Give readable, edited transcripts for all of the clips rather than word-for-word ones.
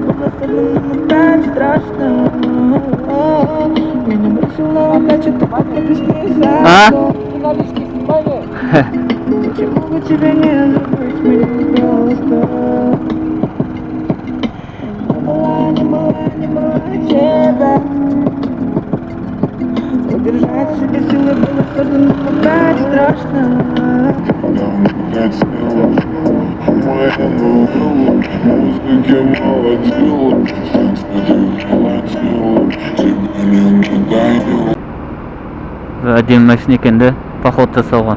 было сложно, опять страшно. Меня бросило опять, это приснится. А? Почему бы тебе не забыть меня просто? Не было тебя. Удержать в себе силы было сложно, но опять страшно. Моя новелла, музыки мало дела, тебе не надоело. Әдемі машина екен де, поход жасауға.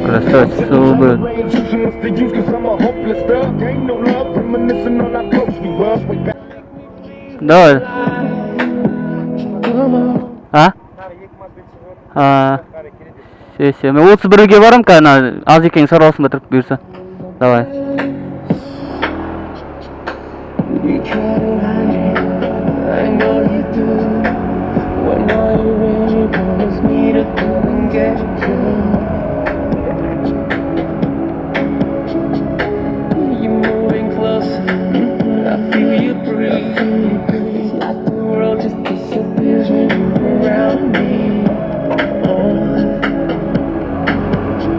Красавчик, субы. Давай. А? Все. Мен 31-ге барам қазір, аз екен сұраусын бітіріп бұйырса. Давай. You try to hide me, I know you do. When are you ready? Promise me to come and get you. You're moving closer, I feel you breathe. Like the world just disappears when you're around me.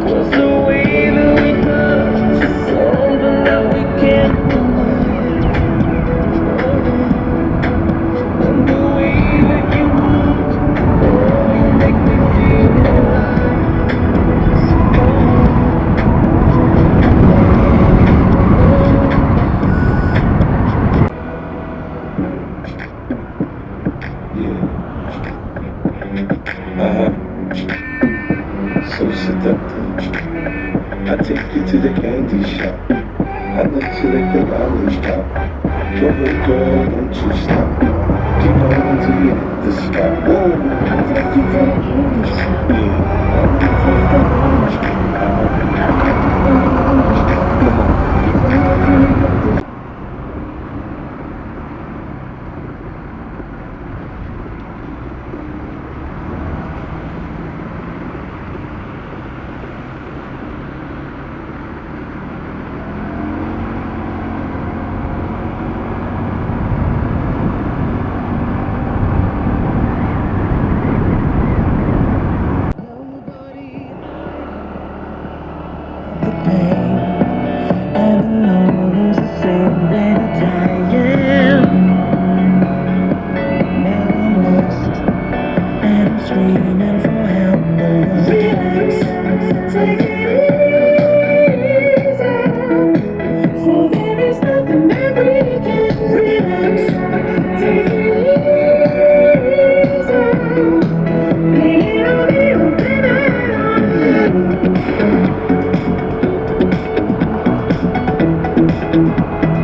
Cause the way that we touch is something that we can't deny. And the way that you move, you make me feel alive. So seductive. I take you to the candy shop. I let you lick the lollipop. Go ahead, girl, don't you stop. Keep on until you hit the spot. Whoa. I take you to the candy shop. Yeah. I taste the lollipop.